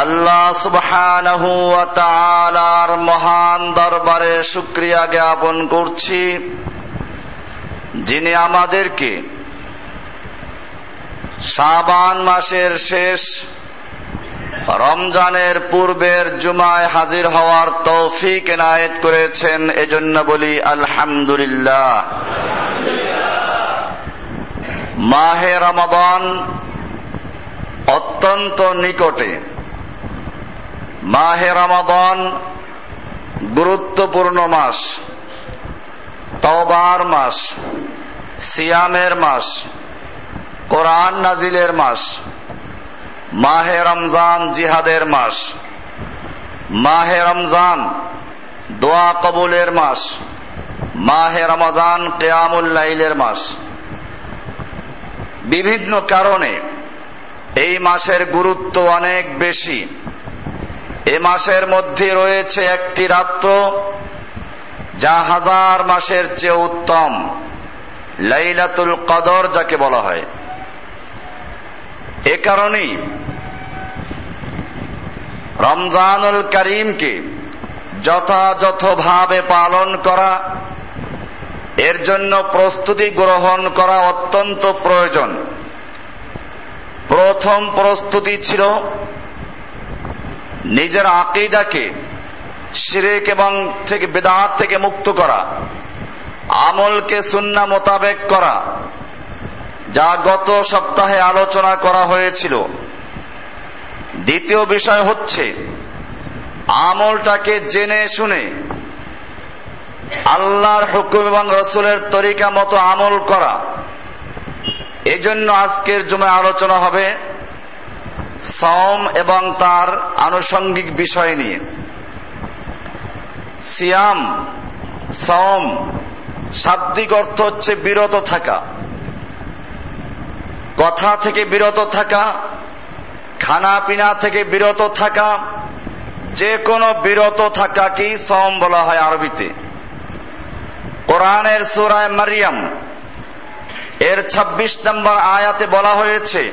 আল্লাহ সুবহানাহু ওয়া তাআলার মহান দরবারে শুকরিয়া জ্ঞাপন করছি, যিনি আমাদেরকে শাবান মাসের শেষ রমজানের পূর্বের জুমায় হাজির হওয়ার তৌফিক এনায়েত করেছেন। এজন্য বলি আলহামদুলিল্লাহ। মাহে রমাদান অত্যন্ত নিকটে। মাহে রমাদান গুরুত্বপূর্ণ মাস, তওবার মাস, সিয়ামের মাস, কোরআন নাজিলের মাস। মাহে রমজান জিহাদের মাস, মাহে রমজান দোয়া কবুলের মাস, মাহে রমজান কিয়ামুল লাইলের মাস। বিভিন্ন কারণে এই মাসের গুরুত্ব অনেক বেশি। এ মাসের মধ্যে রয়েছে একটি রাত্র যা হাজার মাসের চেয়ে উত্তম, লাইলাতুল কদর যাকে বলা হয়। এ কারণেই রমজানুল করিমকে যথাযথভাবে পালন করা, এর জন্য প্রস্তুতি গ্রহণ করা অত্যন্ত প্রয়োজন। প্রথম প্রস্তুতি ছিল নিজের আকীদাকে শিরক এবং বিদআত থেকে মুক্ত করা, আমলকে সুন্নাহ মোতাবেক করা, যা গত সপ্তাহে আলোচনা করা হয়েছিল। দ্বিতীয় বিষয় হচ্ছে আমলটাকে জেনে শুনে আল্লাহর হুকুম এবং রাসূলের তরিকা মতো আমল করা। এজন্য আজকের জুমায় আলোচনা হবে সাওম এবং তার আনুষঙ্গিক বিষয় নিয়ে। সিয়াম, সাওম শাব্দিক অর্থ হচ্ছে বিরত থাকা, কথা থেকে বিরত থাকা, খানা পিনা থেকে বিরত থাকা, যে কোনো বিরত থাকাকেই সাওম বলা হয় আরবিতে। কোরআনের সূরা মারইয়াম এর ২৬ নম্বর আয়াতে বলা হয়েছে,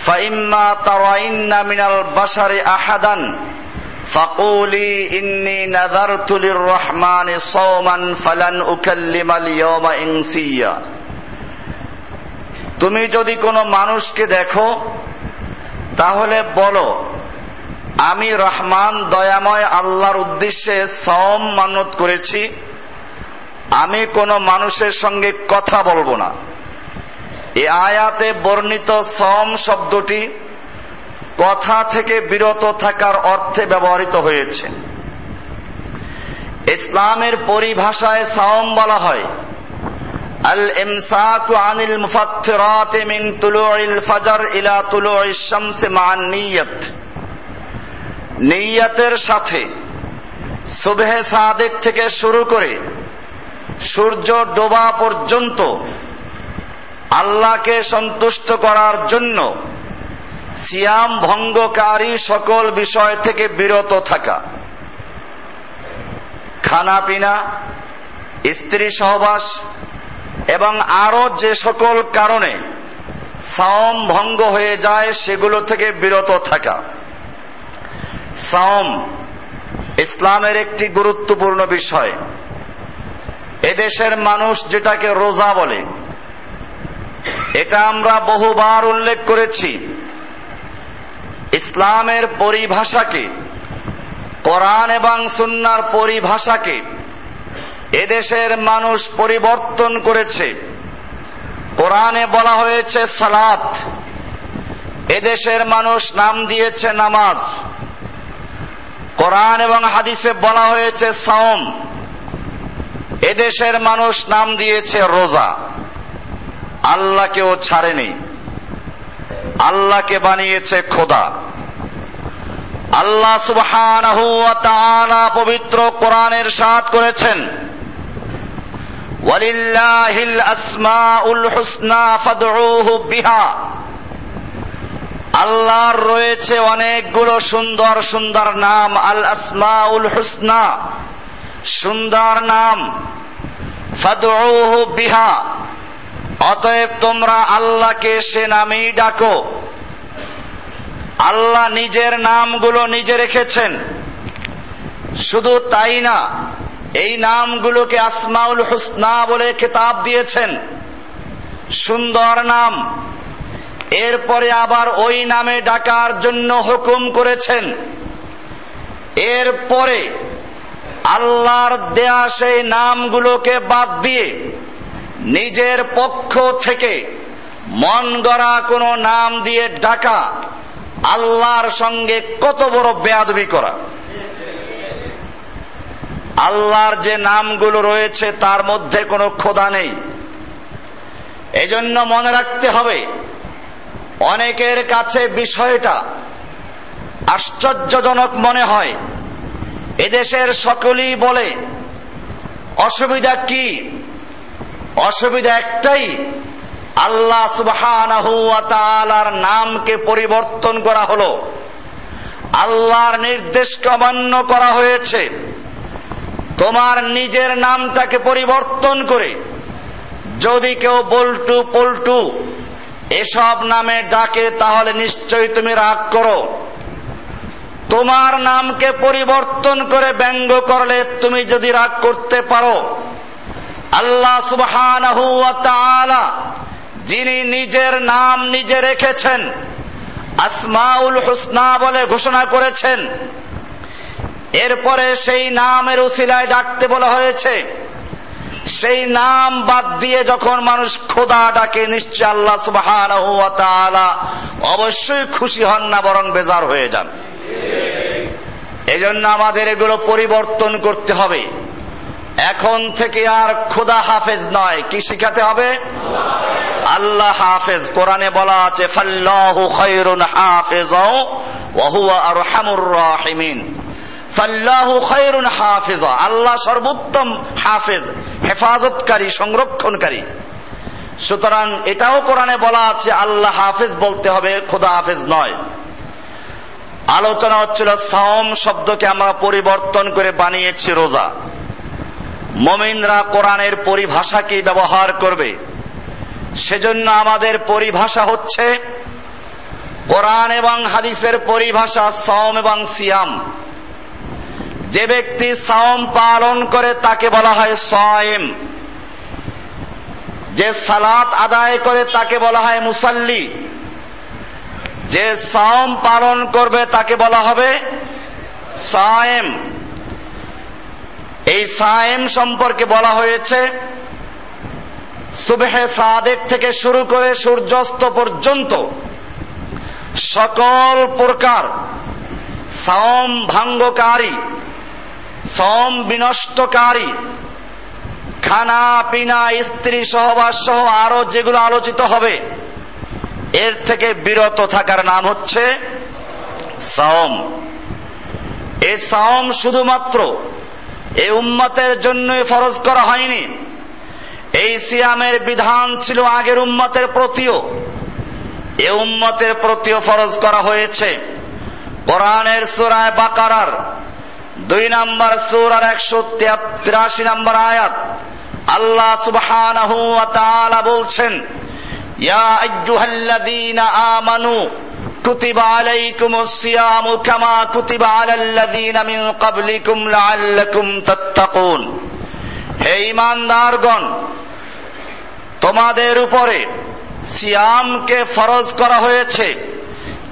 ফাইম্মা তারাইন্না মিনাল বাশারি আহাদান ফাকুলি ইন্নী নাযারতু লির-রাহমানি সাওমান ফালান উকাল্লিমাল ইয়াওমা ইনসিয়া। তুমি যদি কোনো মানুষকে দেখো তাহলে বলো, আমি রহমান দয়াময় আল্লাহর উদ্দেশ্যে সাওম মানত করেছি, আমি কোনো মানুষের সঙ্গে কথা বলবো না। এই আয়াতে বর্ণিত সাওম শব্দটি কথা থেকে বিরত থাকার অর্থে ব্যবহৃত হয়েছে। ইসলামের পরিভাষায় সাওম বলা হয় আল ইমসাকু আনিল মুফাত্তিরাতি মিন তুলুইল ফাজর ইলা তুলুইশ শামসি মা'আন নিয়ত। নিয়তের সাথে সুবহে সাদিক থেকে শুরু করে সূর্য ডোবা পর্যন্ত আল্লাহকে সন্তুষ্ট করার জন্য সিয়াম ভঙ্গকারী সকল বিষয় থেকে বিরত থাকা। খানা পিনা, স্ত্রী সহবাস এবং আরো যে সকল কারণে সাওম ভঙ্গ হয়ে যায় সেগুলো থেকে বিরত থাকা। সাওম ইসলামের একটি গুরুত্বপূর্ণ বিষয়। এদেশের মানুষ যেটাকে রোজা বলে, এটা আমরা বহুবার উল্লেখ করেছি। ইসলামের পরিভাষাকে, কোরআন এবং সুন্নাহর পরিভাষাকে এদেশের মানুষ পরিবর্তন করেছে। কোরআনে বলা হয়েছে সালাত, এদেশের মানুষ নাম দিয়েছে নামাজ। কোরআন এবং হাদিসে বলা হয়েছে সাওম, এদেশের মানুষ নাম দিয়েছে রোজা। আল্লাহকেও ছাড়েনি, আল্লাহকে বানিয়েছে খোদা। আল্লাহ সুবহানাহু ওয়া তাআলা পবিত্র কোরআনে ইরশাদ করেছেন, ওয়ালিল্লাহিল আসমাউল হুসনা ফাদউহু বিহা। আল্লাহর রয়েছে অনেকগুলো সুন্দর সুন্দর নাম, আল আসমাউল হুসনা, সুন্দর নাম। ফাদউহু বিহা, অতএব তোমরা আল্লাহকে সে নামেই ডাকো। আল্লাহ নিজের নামগুলো নিজে রেখেছেন। শুধু তাই না, এই নামগুলোকে আসমাউল হুসনা বলে খেতাব দিয়েছেন, সুন্দর নাম। এরপরে আবার ওই নামে ডাকার জন্য হুকুম করেছেন। এরপরে আল্লাহর দেয়া সেই নামগুলোকে বাদ দিয়ে নিজের পক্ষ থেকে মন গড়া কোনো নাম দিয়ে ডাকা আল্লাহর সঙ্গে কত বড় বেয়াদবি করা। আল্লাহর যে নামগুলো রয়েছে তার মধ্যে কোনো খোদা নেই। এজন্য মনে রাখতে হবে, অনেকের কাছে বিষয়টা আশ্চর্যজনক মনে হয়। এদেশের সকলেই বলে অসুবিধা কি? অসুবিধা একটাই, আল্লাহ সুবহানাহু ওয়া তাআলার নামকে পরিবর্তন করা হলো, আল্লাহর নির্দেশকে অমান্য করা হয়েছে। তোমার নিজের নামটাকে পরিবর্তন করে যদি কেউ বল্টু পল্টু এসব নামে ডাকে তাহলে নিশ্চয়ই তুমি রাগ করো। তোমার নামকে পরিবর্তন করে ব্যঙ্গ করলে তুমি যদি রাগ করতে পারো, আল্লাহ সুবহানাহু ওয়া তাআলা যিনি নিজের নাম নিজে রেখেছেন, আসমাউল হুসনা বলে ঘোষণা করেছেন, এরপরে সেই নামের উসিলায় ডাকতে বলা হয়েছে। সেই নাম বাদ দিয়ে যখন মানুষ খোদা ডাকে, নিশ্চয় আল্লাহ সুবহানাহু ওয়া তাআলা অবশ্যই খুশি হন না, বরং বেজার হয়ে যান। এজন্য আমাদের এগুলো পরিবর্তন করতে হবে। এখন থেকে আর খোদা হাফেজ নয়, কি শিখাতে হবে? আল্লাহ হাফেজ। কোরআনে বলা আছে, ফাল্লাহু খায়রুন হাফিজা ওয়া হুয়া আরহামুর রাহিমিন। ফাল্লাহু খায়রুন হাফিজা, আল্লাহ সর্বোত্তম হাফেজ, হেফাজতকারী, সংরক্ষণকারী। সুতরাং এটাও কোরআনে বলা আছে আল্লাহ হাফেজ বলতে হবে, খোদা হাফেজ নয়। আলোচনা হচ্ছিল সাওম শব্দকে আমরা পরিবর্তন করে বানিয়েছি রোজা। মুমিনরা কোরআনের পরিভাষাকে ব্যবহার করবে, সেজন্য আমাদের পরিভাষা হচ্ছে কোরআন এবং হাদিসের পরিভাষা সাওম এবং সিয়াম। যে ব্যক্তি সাওম পালন করে তাকে বলা হয় সায়েম, যে সালাত আদায় করে তাকে বলা হয় মুসাল্লি, যে সাওম পালন করবে তাকে বলা হবে সায়েম। এই সায়েম সম্পর্কে বলা হয়েছে সুবহে সাদেক থেকে শুরু করে সূর্যাস্ত পর্যন্ত সকল প্রকার সাওম ভঙ্গকারী, সাওম বিনষ্টকারী, খানা পিনা, স্ত্রী সহবাস সহ আরো যেগুলো আলোচিত হবে, এর থেকে বিরত থাকার নাম হচ্ছে সাওম। এই সাওম শুধুমাত্র এই উম্মতের জন্যই ফরজ করা হয়নি, এই সিয়ামের বিধান ছিল আগের উম্মতের প্রতিও, এই উম্মতের প্রতিও ফরজ করা হয়েছে। কোরআনের সূরা বাকারার 2 নম্বর সূরার 183 নম্বর আয়াত আল্লাহ সুবহানাহু ওয়া তাআলা বলছেন, ইয়া আইয়ুহাল্লাযীনা আমানু কুতিবা আলাইকুমুস সিয়ামু কামা কুতিবা আলাল্লাযীনা মিন ক্বাবলিকুম লাআল্লাকুম তাত্তাকুন। হে ঈমানদারগণ, তোমাদের উপরে সিয়ামকে ফরজ করা হয়েছে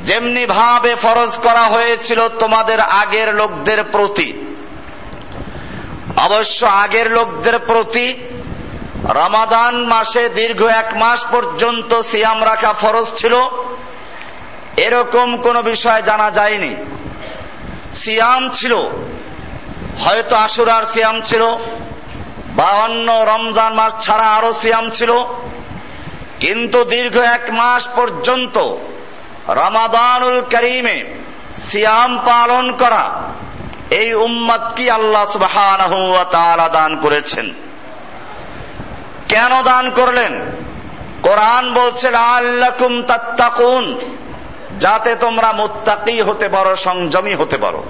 যেমনি ভাবে ফরজ করা হয়েছিল তোমাদের আগের লোকদের প্রতি। অবশ্য আগের লোকদের প্রতি রমাদান মাসে দীর্ঘ 1 মাস পর্যন্ত সিয়াম রাখা ফরজ ছিল, এরকম কোনো বিষয় জানা যায়নি। সিয়াম ছিল, হয়তো আশুরার সিয়াম ছিল বা অন্য রমজান মাস ছাড়া আরো সিয়াম ছিল, কিন্তু দীর্ঘ 1 মাস পর্যন্ত রমাদানুল করিমে সিয়াম পালন করা এই উম্মত কি আল্লাহ সুবহানাহু ওয়া তাআলা দান করেছেন। কেন দান করলেন? কোরআন বলছে লাআল্লাকুম তাত্তাকুন, যাতে তোমরা মুত্তাকি হতে পারো, সংযমী হতে পারো।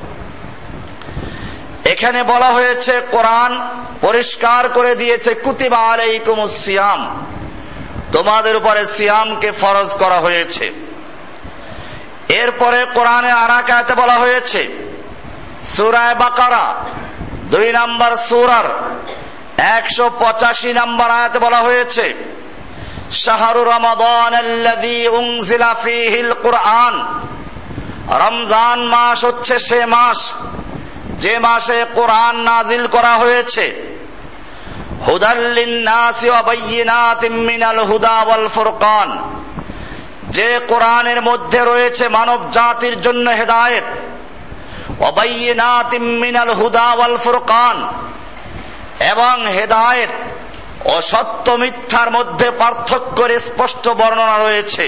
এখানে বলা হয়েছে, কোরআন পরিষ্কার করে দিয়েছে কুতিবা আলাইকুমুস সিয়াম, তোমাদের উপরে সিয়ামকে ফরজ করা হয়েছে। এরপরে কোরআনে আর এক আয়াতে বলা হয়েছে, সূরা বাকারা 2 নম্বর সূরার 185 নম্বর আয়াতে বলা হয়েছে, শাহরু রমাদানাল্লাযী উনজিলা ফীহিল কুরআন, রমজান মাস হচ্ছে সে মাস যে মাসে কোরআন নাজিল করা হয়েছে, হুদাল লিন-নাসি ওয়া বায়্যিনাতিম মিনাল হুদা ওয়াল ফুরকান, যে কোরআনের মধ্যে রয়েছে মানব জাতির জন্য হেদায়েত, ওয়া বায়্যিনাতিম মিনাল হুদা ওয়াল ফুরকান, এবং হেদায়েত ও সত্য মিথ্যার মধ্যে পার্থক্যের স্পষ্ট বর্ণনা রয়েছে।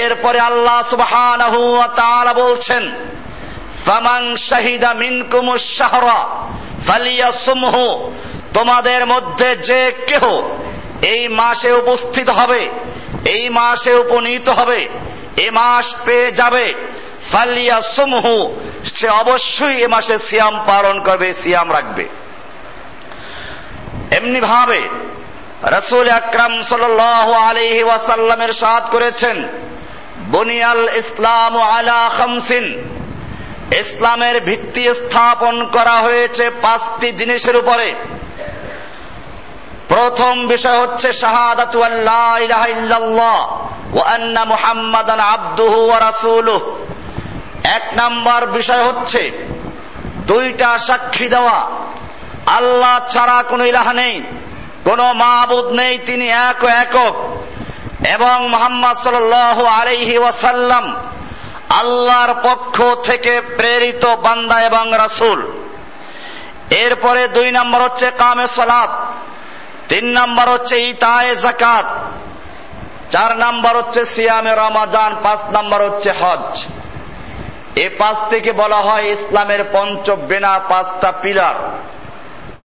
এরপরে আল্লাহ সুবহানাহু ওয়া তাআলা বলছেন, ফামান শাহিদা মিনকুমুশ শাহরা ফালিয়াসুমহু, তোমাদের মধ্যে যে কেহ এই মাসে উপস্থিত হবে, এই মাসে উপনীত হবে, এই মাস পেয়ে যাবে, ফালিয়াসুমহু, সে অবশ্যই এ মাসে সিয়াম পালন করবে, সিয়াম রাখবে। এমনি ভাবে রাসূল আকরাম সাল্লাল্লাহু আলাইহি ওয়াসাল্লাম ইরশাদ করেছেন, বুনিয়াল ইসলামু আলা খামসিন, ইসলামের ভিত্তি স্থাপন করা হয়েছে 5টি জিনিসের উপরে। প্রথম বিষয় হচ্ছে শাহাদাতু আল্লা ইলাহা ইল্লাল্লাহ ওয়া আন্না মুহাম্মাদান আবদুহু ওয়া রাসূলুহু। 1 নাম্বার বিষয় হচ্ছে 2টা সাক্ষী দেওয়া, আল্লাহ ছাড়া কোনো ইলাহ নেই, কোনো মাবুদ নেই, তিনি এক ও একক, এবং মুহাম্মদ সাল্লাল্লাহু আলাইহি ওয়াসাল্লাম আল্লাহর পক্ষ থেকে প্রেরিত বান্দা এবং রাসূল। এরপরে 2 নম্বর হচ্ছে কামে সালাত, 3 নম্বর হচ্ছে ইতায়ে যাকাত, 4 নম্বর হচ্ছে সিয়ামে রমাজান, 5 নম্বর হচ্ছে হজ। এই 5টিকে বলা হয় ইসলামের পঞ্চবেনা, 5টা পিলার।